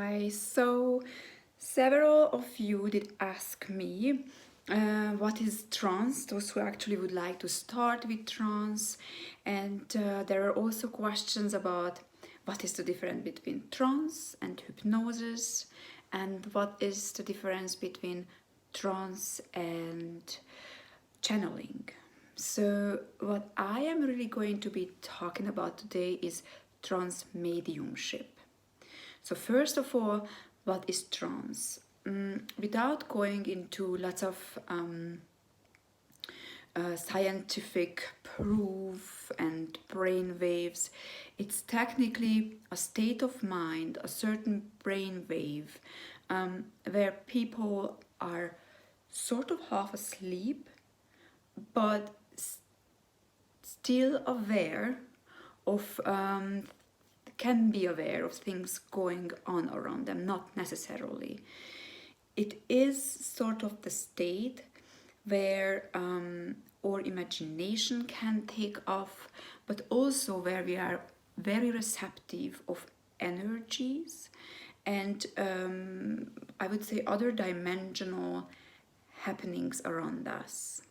Hi, so several of you did ask me what is trance, those who actually would like to start with trance, and there are also questions about what is the difference between trance and hypnosis, and what is the difference between trance and channeling. So what I am really going to be talking about today is trance mediumship. So first of all, what is trance? Without going into lots of scientific proof and brain waves, it's technically a state of mind, a certain brain wave, where people are sort of half asleep, but still aware of can be aware of things going on around them, not necessarily. It is sort of the state where our imagination can take off, but also where we are very receptive of energies and I would say other dimensional happenings around us.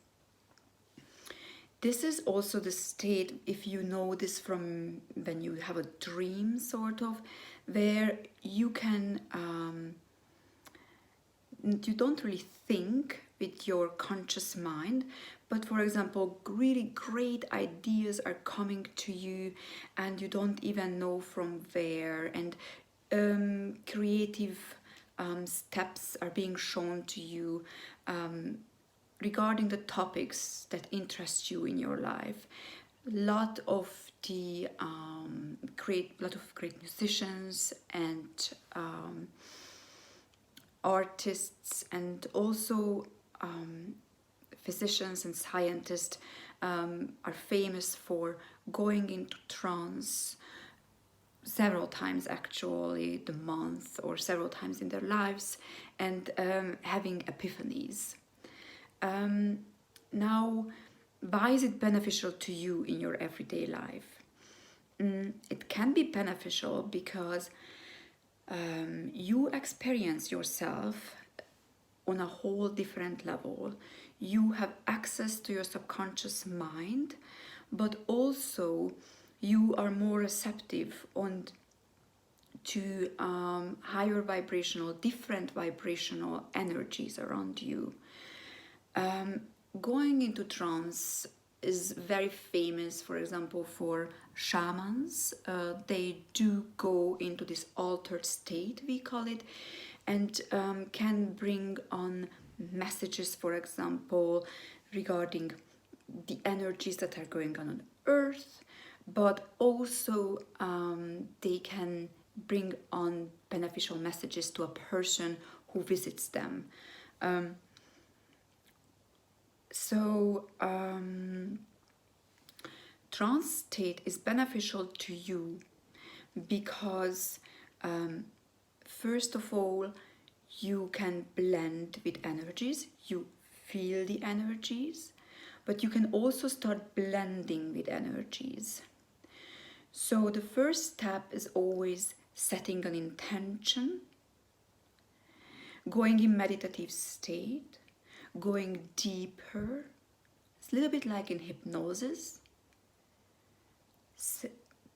This is also the state, if you know this from when you have a dream, sort of, where you can, you don't really think with your conscious mind, but for example, really great ideas are coming to you and you don't even know from where, and creative steps are being shown to you regarding the topics that interest you in your life. Lot of great musicians and artists, and also physicians and scientists are famous for going into trance several times, actually the month, or several times in their lives, and having epiphanies. Now, why is it beneficial to you in your everyday life? It can be beneficial because you experience yourself on a whole different level. You have access to your subconscious mind, but also you are more receptive to higher vibrational, different vibrational energies around you. Going into trance is very famous, for example, for shamans. They do go into this altered state, we call it, and can bring on messages, for example, regarding the energies that are going on Earth, but also they can bring on beneficial messages to a person who visits them. Trance state is beneficial to you because first of all, you can blend with energies, you feel the energies, but you can also start blending with energies. So the first step is always setting an intention, going in meditative state, going deeper. It's a little bit like in hypnosis.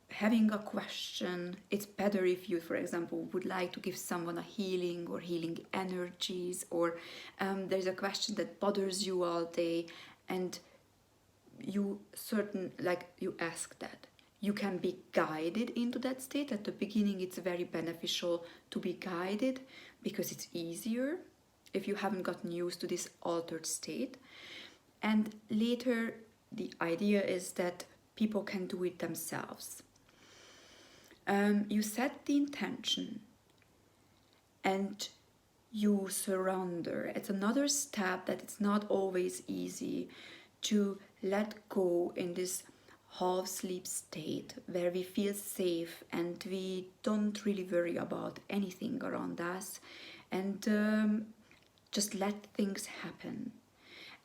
Having a question, it's better if you, for example, would like to give someone a healing or healing energies, or there's a question that bothers you all day and you ask that. You can be guided into that state. At the beginning, it's very beneficial to be guided because it's easier if you haven't gotten used to this altered state. And later, the idea is that people can do it themselves. You set the intention and you surrender. It's another step that it's not always easy to let go in this half sleep state where we feel safe and we don't really worry about anything around us, and just let things happen.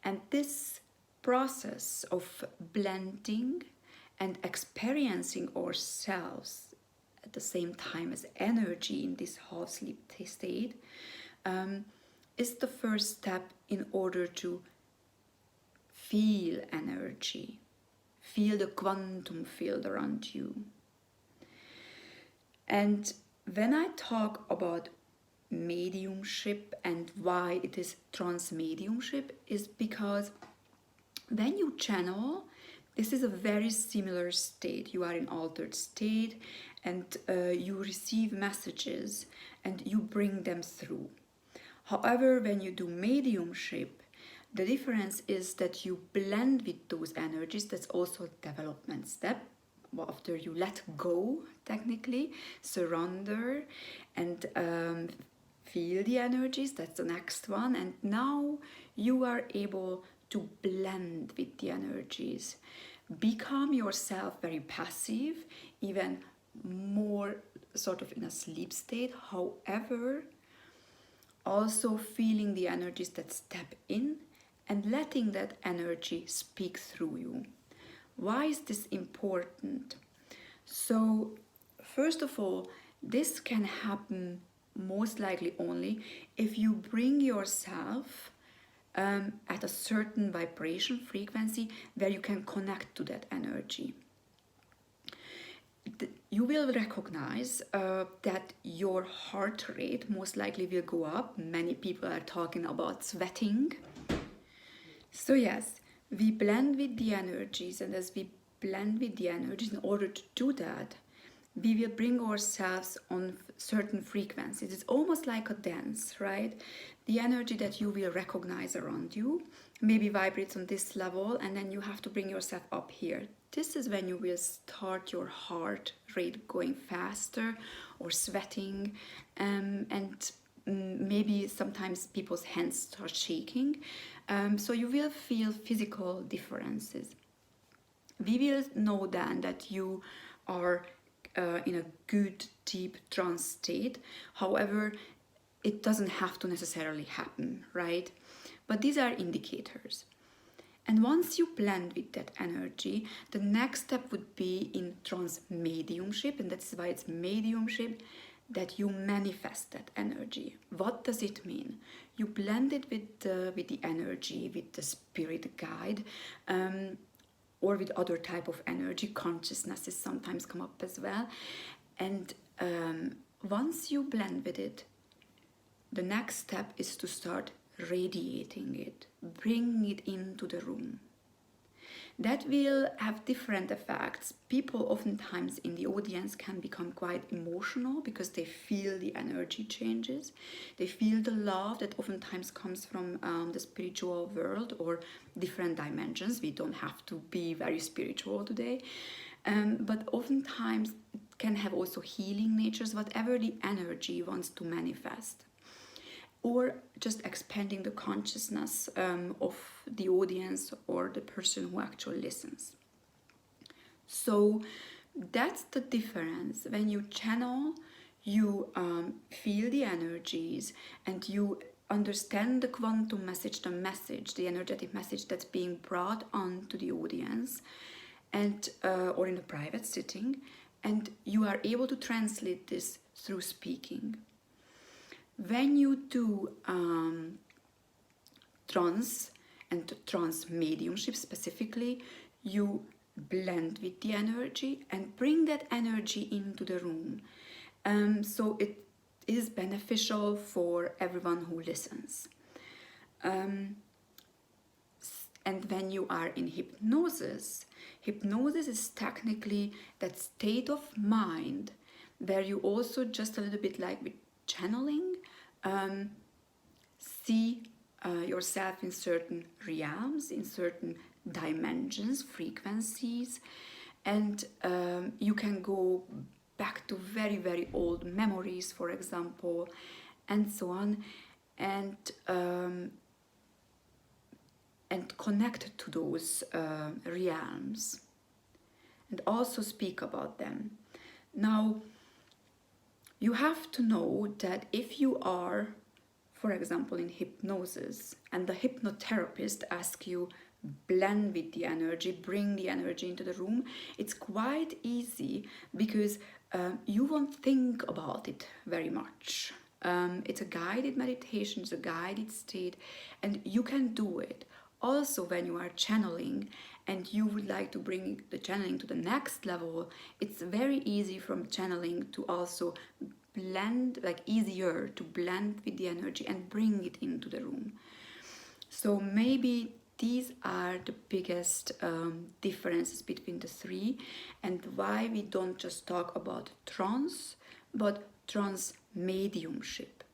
And this process of blending and experiencing ourselves at the same time as energy in this half sleep state, is the first step in order to feel energy, feel the quantum field around you. And when I talk about mediumship and why it is trance mediumship, is because when you channel, this is a very similar state. You are in altered state, and you receive messages and you bring them through. However, when you do mediumship, the difference is that you blend with those energies. That's also a development step. After you let go, technically, surrender and feel the energies, that's the next one. And now you are able to blend with the energies. Become yourself very passive, even more sort of in a sleep state. However, also feeling the energies that step in and letting that energy speak through you. Why is this important? So, first of all, this can happen most likely only if you bring yourself at a certain vibration frequency where you can connect to that energy. You will recognize that your heart rate most likely will go up. Many people are talking about sweating. So yes, we blend with the energies, and as we blend with the energies, in order to do that, we will bring ourselves on certain frequencies. It's almost like a dance, right? The energy that you will recognize around you maybe vibrates on this level, and then you have to bring yourself up here. This is when you will start your heart rate going faster or sweating, and maybe sometimes people's hands start shaking. So you will feel physical differences. We will know then that you are in a good, deep trance state. However, it doesn't have to necessarily happen, right? But these are indicators. And once you blend with that energy, the next step would be in trance mediumship, and that's why it's mediumship, that you manifest that energy. What does it mean? You blend it with the energy, with the spirit guide, or with other type of energy. Consciousnesses sometimes come up as well. And once you blend with it, the next step is to start radiating it, bring it into the room. That will have different effects. People oftentimes in the audience can become quite emotional because they feel the energy changes. They feel the love that oftentimes comes from the spiritual world or different dimensions. We don't have to be very spiritual today. But oftentimes it can have also healing natures, whatever the energy wants to manifest. Or just expanding the consciousness of the audience or the person who actually listens. So that's the difference. When you channel, you feel the energies and you understand the quantum message, the energetic message that's being brought on to the audience, and or in a private sitting, and you are able to translate this through speaking. When you do trance and trance mediumship specifically, you blend with the energy and bring that energy into the room. So it is beneficial for everyone who listens. And when you are in hypnosis, hypnosis is technically that state of mind where you also, just a little bit like with channeling, see yourself in certain realms, in certain dimensions, frequencies, and you can go back to very, very old memories, for example, and so on, and connect to those realms and also speak about them. Now, you have to know that if you are, for example, in hypnosis and the hypnotherapist asks you, blend with the energy, bring the energy into the room, it's quite easy because you won't think about it very much. It's a guided meditation, it's a guided state, and you can do it. Also, when you are channeling and you would like to bring the channeling to the next level, it's very easy from channeling to also blend, like easier to blend with the energy and bring it into the room. So maybe these are the biggest differences between the three, and why we don't just talk about trance, but trance mediumship.